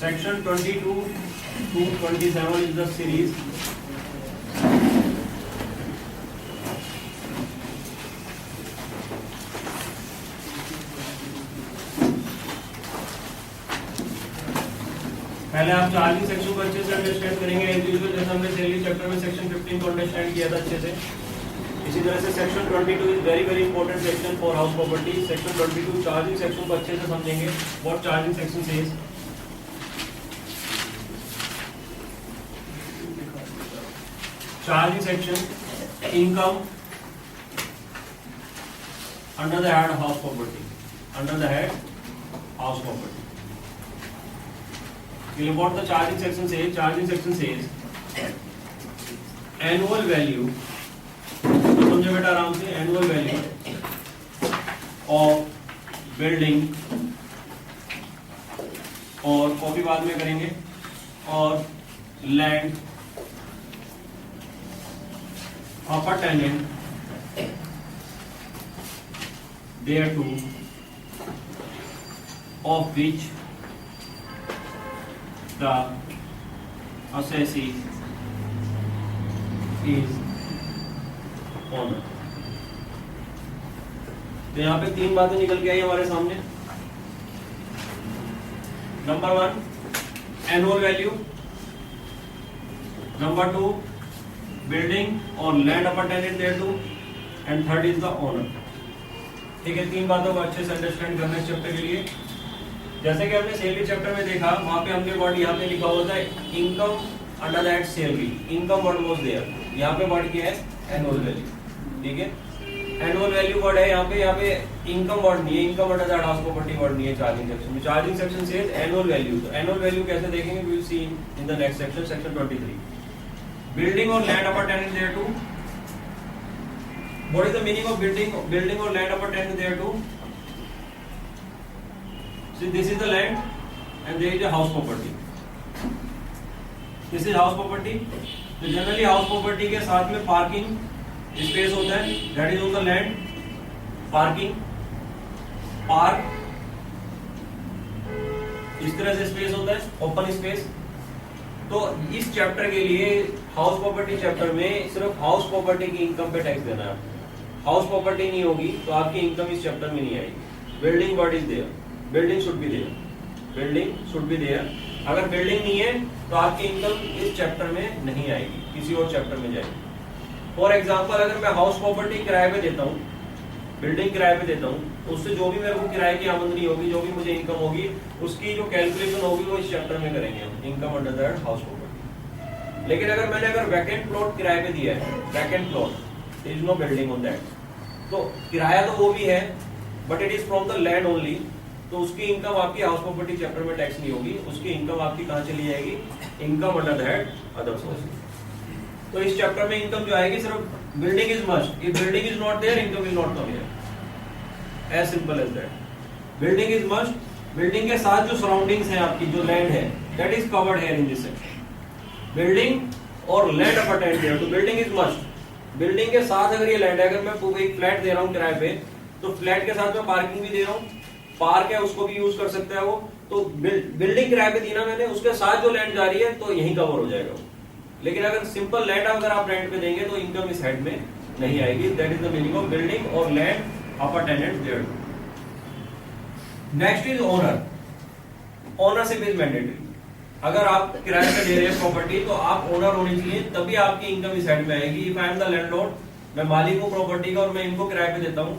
Section 22 to 27 is the series. पहले आप charging section को अच्छे से अंडरस्टैंड करेंगे एज यूजुअल, जैसे हमने सैलरी चैप्टर में सेक्शन 15 को अंडरस्टैंड किया था अच्छे से। इसी तरह से section 22 is very very important section for house property. Section 22 charging section को अच्छे से समझेंगे। What charging section says, charging section income under the head house property, under the head house property. What the charging section says? Charging section says annual value, समझे बेटा आराम से, annual value of building, और copy बाद में करेंगे, और land of a tenant thereto, of which the assessee is owner। तो यहाँ पे तीन बातें निकल के आई हमारे सामने। Number 1 annual value, number 2 building और land of a tenant thereto, and third is the owner. ठीक है, तीन बातों को अच्छे से अंडरस्टैंड करना इस चैप्टर के लिए। जैसे कि हमने सैलरी चैप्टर में देखा, वहां पे हमने वर्ड यहाँ पे लिखा हुआ था income under that salary, income word was there. यहाँ पे वर्ड क्या है, एनुअल वैल्यू। ठीक है, एनुअल वैल्यू वर्ड है यहाँ पे इनकम वर्ड नहीं है, income under that house property word नहीं है चार्जिंग सेक्शन में। चार्जिंग सेक्शन से एनुअल वैल्यू, तो एनुअल वैल्यू कैसे देखेंगे, we will see in the next section, section 23। Building और land of a tenant thereto, what is the meaning of building और land of a tenant thereto? See, this is the land and there is a house property. This is house property. तो generally house property के साथ में parking space होता है, that is on the land. Parking, park, इस तरह से space होता है, ओपन स्पेस। तो इस चैप्टर के लिए हाउस प्रॉपर्टी चैप्टर में सिर्फ हाउस प्रॉपर्टी की इनकम पे टैक्स देना है। हाउस प्रॉपर्टी नहीं होगी तो आपकी इनकम इस चैप्टर में नहीं आएगी। Building word is there, building should be there, building should be there. अगर बिल्डिंग नहीं है तो आपकी इनकम इस चैप्टर में नहीं आएगी, किसी और चैप्टर में जाएगी। फॉर एग्जांपल, अगर मैं हाउस प्रॉपर्टी किराए पे देता हूँ, बिल्डिंग किराए पे देता हूँ, तो उससे जो भी मेरे को किराए की आमदनी होगी, जो भी मुझे इनकम होगी, उसकी जो कैलकुलेशन होगी वो इस चैप्टर में करेंगे हम, income under that house property. लेकिन अगर वैकेंट प्लॉट किराए पे दिया है, vacant plot, there is no building on that, तो किराया तो वो भी है but it is from the land only, तो उसकी इनकम आपकी हाउस प्रॉपर्टी चैप्टर में टैक्स नहीं होगी। उसकी इनकम आपकी कहां चली जाएगी, income under that other sources. तो इस चैप्टर में इनकम जो आएगी सिर्फ building is must, if building is not there income will not come here, as simple as that. Building is must, building के साथ जो सराउंडिंग्स है आपकी, जो लैंड है, that is covered here in this section. Building और land of a tenant there, तो building is must. Building के साथ अगर ये लैंड है, अगर मैं एक फ्लैट दे रहा हूँ किराए पे, तो फ्लैट के साथ मैं पार्किंग भी दे रहा हूँ, पार्क है उसको भी यूज कर सकता है वो। तो बिल्डिंग किराए पे दी ना मैंने, उसके साथ जो लैंड जा रही है तो यही कवर हो जाएगा। लेकिन अगर सिंपल लैंड अगर आप रेंट पे देंगे तो इनकम इस हेड में नहीं आएगी। That is the meaning of building और land of a tenant there. Next is owner. Ownership is mandatory. अगर आप किराए पे दे रहे हैं प्रॉपर्टी तो आप ओनर होने चाहिए, तभी आपकी इनकम इस हेड में आएगी। If I am the landlord, मैं मालिक हूँ प्रॉपर्टी का और मैं इनको किराए पे देता हूँ,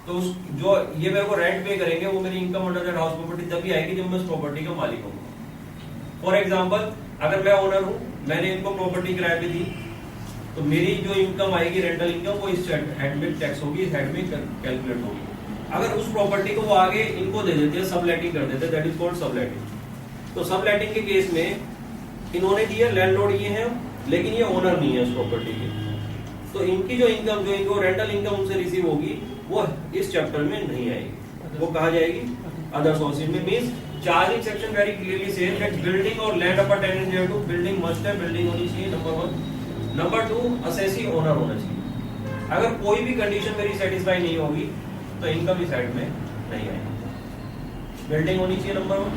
तो जो ये मेरे को रेंट पे करेंगे वो मेरी income under that house property तभी आएगी जब मैं उस प्रॉपर्टी का मालिक हूँ। फॉर एग्जांपल, अगर मैं ओनर हूँ, मैंने इनको प्रॉपर्टी किराए पे दी, तो मेरी जो इनकम आएगी रेंटल इनकम, वो इस हेड में टैक्स होगी, इस हेड में कैलकुलेट होगी। अगर उस प्रॉपर्टी को वो आगे इनको दे देते हैं, सबलेटिंग कर देते हैं, दैट इज कॉल्ड सबलेटिंग। तो सबलेटिंग के केस में इन्होंने दिए, लैंडलॉर्ड ये है, लेकिन ये ओनर नहीं है उस प्रॉपर्टी के, तो इनकी जो इनकम, जो इनको रेंटल इनकम उनसे रिसीव होगी, वो इस चैप्टर में नहीं आएगी, वो कहा जाएगी अदर सोर्सेज में। Means charging section very clearly says that building और land of a tenant thereto, building must है, बिल्डिंग होनी चाहिए, नंबर 1। नंबर 2, असेसी ओनर होना चाहिए। अगर कोई भी कंडीशन मेरी सेटिस्फाई नहीं होगी तो इनकम इस साइड में नहीं आएगी। बिल्डिंग होनी चाहिए नंबर 1,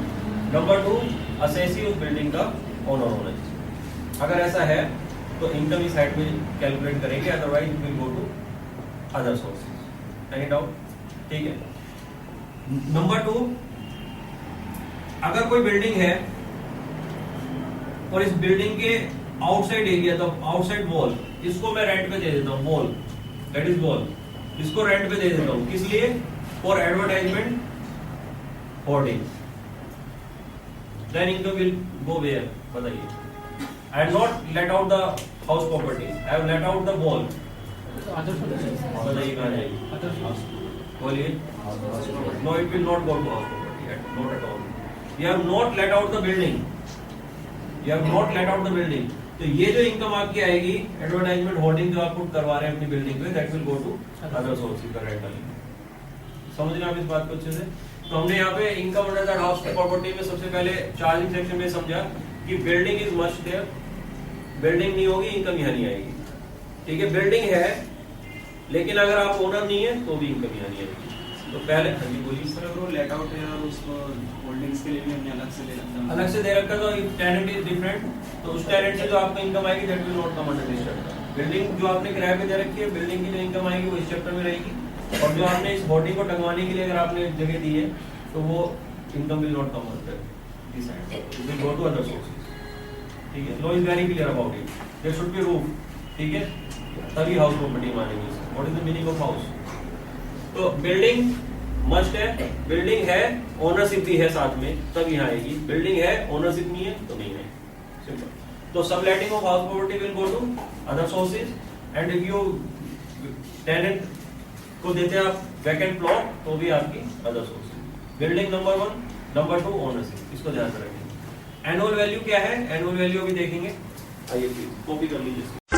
नंबर 2 असेसी उस बिल्डिंग का ओनर होना चाहिए। अगर ऐसा है तो इनकम इस साइड में कैलकुलेट करेंगे, otherwise will go to other sources. Any doubt? ठीक है। नंबर 2, अगर कोई बिल्डिंग है और इस बिल्डिंग के आउटसाइड एरिया, तो आउटसाइड वॉल, इसको मैं रेंट पे दे देता हूँ, वॉल दैट इज वॉल, इसको रेंट पे दे देता हूँ। किस लिए? For advertisement hoarding. Then income will go where? बताइए। I have not let out the house property, I have let out the wall. बताइए कहाँ जाएगी? बोलिए। No, it will not go to house property, not at all. You have not let out the building, you have not let out the building. तो ये जो income आपकी आएगी advertisement hoarding जो आप पुट करवा रहे हैं अपनी बिल्डिंग पे, that will go to other sources का रेंटल इनकम। समझ रहे हैं आप इस बात को अच्छे से? तो हमने यहाँ पे income under that house property में सबसे पहले चार्जिंग सेक्शन में समझा कि building is must there, building नहीं होगी इनकम यहाँ नहीं आएगी। ठीक है, बिल्डिंग है लेकिन अगर आप ओनर नहीं है तो भी इनकम यहाँ नहीं आएगी। तो पहले हाँ जी बोलिए। सर अगर वो लेट आउट है और उसको होल्डिंग्स के लिए भी हमने अलग से दे रखा है, अलग से दे रखा, तो टेनेंट इज डिफरेंट, तो उस टेनेंट से जो आपको इनकम आएगी that will not come under this chapter. Building जो आपने किराए पे दे रखी है, बिल्डिंग की जो इनकम आएगी वो इस चैप्टर में रहेगी, और जो आपने इस होर्डिंग को टंगवाने के लिए अगर आपने जगह दी है तो वो income will not come under this and, it will go to other sources. ठीक है, law is very clear about it. There should be roof. ठीक है, तभी हाउस प्रॉपर्टी मानेंगे। What is the meaning of house? तो building must है, building है, ownership भी है साथ में, तब यहाँ आएगी। बिल्डिंग है, ओनरशिप नहीं है तो नहीं है, सिंपल। तो subletting of house property will go to other sources, and if you tenant को देते हैं आप वैकेंट प्लॉट तो भी आपकी other sources. Building number 1, number 2 ownership, इसको ध्यान में रखेंगे। एनुअल वैल्यू क्या है? एनुअल वैल्यू भी देखेंगे, आइए प्लीज कॉपी कर लीजिए।